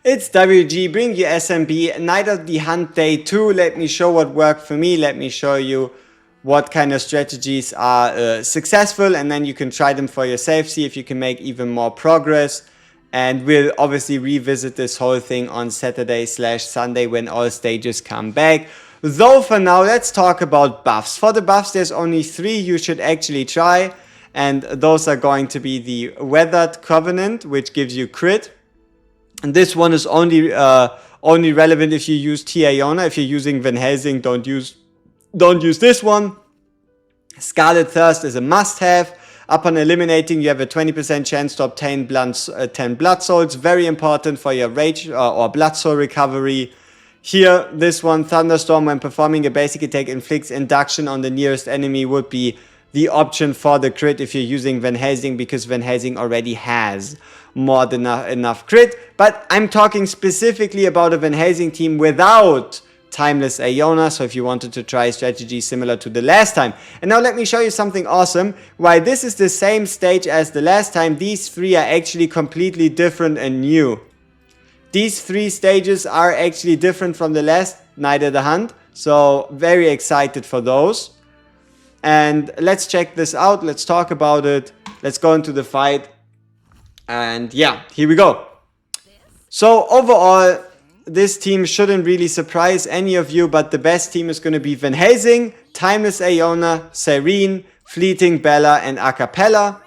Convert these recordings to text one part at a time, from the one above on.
It's WG, bring you SMB, Night of the Hunt Day 2. Let me show what worked for me. Let me show you what kind of strategies are successful, and then you can try them for yourself, see if you can make even more progress. And we'll obviously revisit this whole thing on Saturday/Sunday when all stages come back. Though for now, let's talk about buffs. For the buffs, there's only 3 you should actually try. And those are going to be the Weathered Covenant, which gives you crit. And this one is only relevant if you use Iona. If you're using Van Helsing, don't use this one. Scarlet Thirst is a must-have. Upon eliminating, you have a 20% chance to obtain 10 Blood Souls. Very important for your Rage or Blood Soul recovery. Here, this one, Thunderstorm, when performing a basic attack, inflicts induction on the nearest enemy, would be the option for the crit if you're using Van Helsing, because Van Helsing already has more than enough crit. But I'm talking specifically about a Van Helsing team without Timeless Iona, so if you wanted to try a strategy similar to the last time. And now let me show you something awesome. While this is the same stage as the last time, these 3 are actually completely different and new. These 3 stages are actually different from the last Night of the Hunt, so very excited for those. And let's check this out, let's talk about it, let's go into the fight. And yeah, here we go. So overall, this team shouldn't really surprise any of you, but the best team is going to be Van Helsing, Timeless Iona, Cyrene, Fleeting Bella, and Acapella.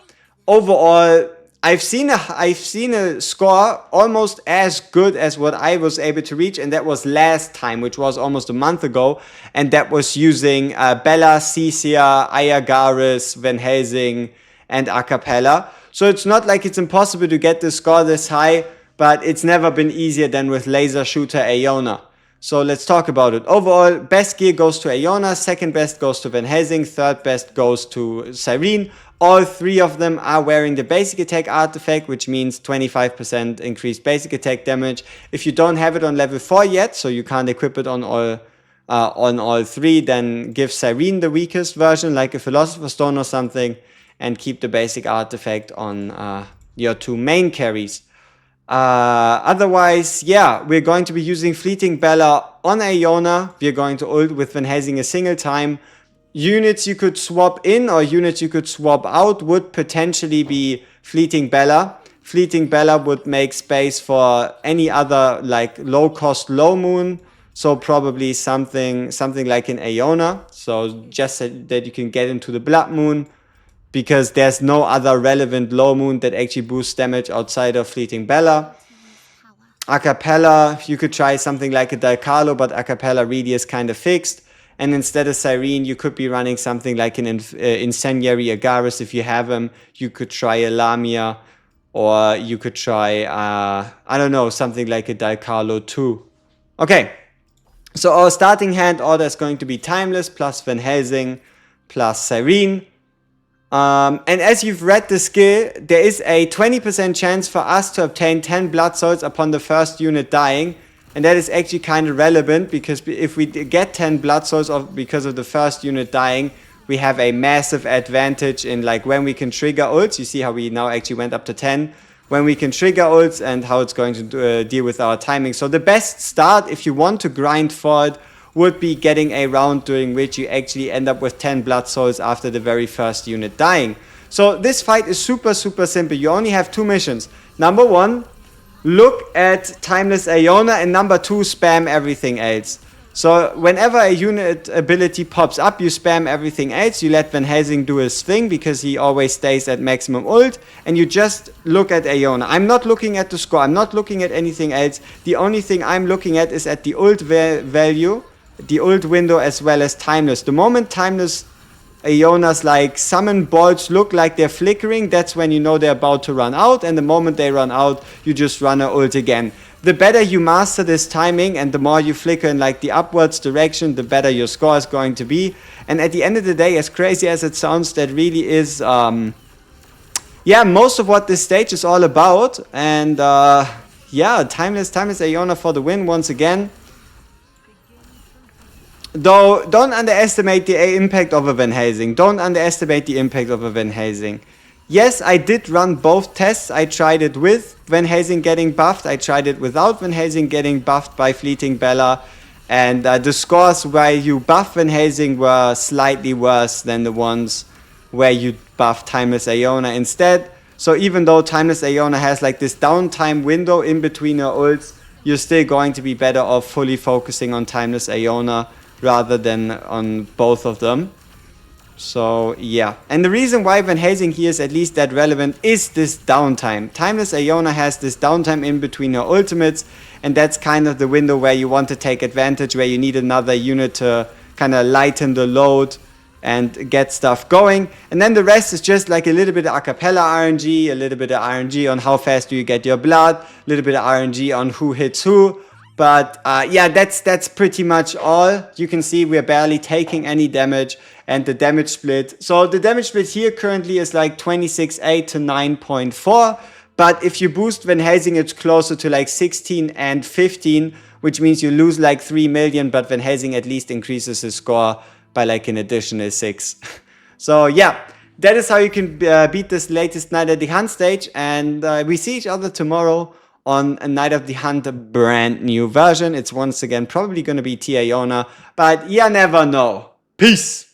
Overall, I've seen a score almost as good as what I was able to reach, and that was last time, which was almost a month ago, and that was using Bella, Cecia, Ayagaris, Van Helsing, and Acapella. So it's not like it's impossible to get the score this high, but it's never been easier than with Laser Shooter Iona. So let's talk about it. Overall, best gear goes to Iona, second best goes to Van Helsing, third best goes to Cyrene. All 3 of them are wearing the basic attack artifact, which means 25% increased basic attack damage. If you don't have it on level 4 yet, so you can't equip it on all 3, then give Cyrene the weakest version, like a Philosopher's Stone or something, and keep the basic artifact on your 2 main carries. Otherwise, yeah, we're going to be using Fleeting Bella on Iona. We're going to ult with Van Helsing a single time. Units you could swap in or units you could swap out would potentially be Fleeting Bella. Fleeting Bella would make space for any other like low cost low moon. So probably something like in Iona. So just that you can get into the Blood Moon, because there's no other relevant low moon that actually boosts damage outside of Fleeting Bella. Acapella, you could try something like a Dalcalo, but Acapella really is kind of fixed. And instead of Cyrene, you could be running something like an Incendiary Agaris if you have him. You could try a Lamia, or you could try, I don't know, something like a Dalcalo too. Okay, so our starting hand order is going to be Timeless plus Van Helsing plus Cyrene. And as you've read the skill, there is a 20% chance for us to obtain 10 Blood Souls upon the first unit dying. And that is actually kind of relevant, because if we get 10 Blood Souls because of the first unit dying, we have a massive advantage in like when we can trigger ults. You see how we now actually went up to 10. When we can trigger ults and how it's going to deal with our timing. So the best start, if you want to grind for it, would be getting a round during which you actually end up with 10 Blood Souls after the very first unit dying. So this fight is super simple. You only have 2 missions. Number 1, look at Timeless Iona, and number 2, spam everything else. So whenever a unit ability pops up, you spam everything else. You let Van Helsing do his thing, because he always stays at maximum ult, and you just look at Iona. I'm not looking at the score. I'm not looking at anything else. The only thing I'm looking at is at the ult value, the ult window, as well as Timeless. The moment Timeless Iona's like summon bolts look like they're flickering, that's when you know they're about to run out, and the moment they run out, you just run a ult again. The better you master this timing and the more you flicker in like the upwards direction, the better your score is going to be. And at the end of the day, as crazy as it sounds, that really is yeah, most of what this stage is all about. And yeah, Timeless Iona for the win once again. Though, don't underestimate the impact of a Van Helsing. Don't underestimate the impact of a Van Helsing. Yes, I did run both tests. I tried it with Van Helsing getting buffed. I tried it without Van Helsing getting buffed by Fleeting Bella. And the scores where you buff Van Helsing were slightly worse than the ones where you buff Timeless Iona instead. So even though Timeless Iona has like this downtime window in between her ults, you're still going to be better off fully focusing on Timeless Iona rather than on both of them. So yeah, and the reason why Van Helsing here is at least that relevant is this downtime. Timeless Iona has this downtime in between her ultimates, and that's kind of the window where you want to take advantage, where you need another unit to kind of lighten the load and get stuff going. And then the rest is just like a little bit of acapella RNG, a little bit of RNG on how fast do you get your blood, a little bit of RNG on who hits who. But yeah, that's pretty much all. You can see we're barely taking any damage, and the damage split. So the damage split here currently is like 26.8 to 9.4. But if you boost Van Helsing, it's closer to like 16 and 15, which means you lose like 3 million, but Van Helsing at least increases his score by like an additional 6. So yeah, that is how you can beat this latest Night of the Hunt stage. And we see each other tomorrow on a Night of the Hunt, a brand new version. It's once again probably going to be Iona, but you never know. Peace!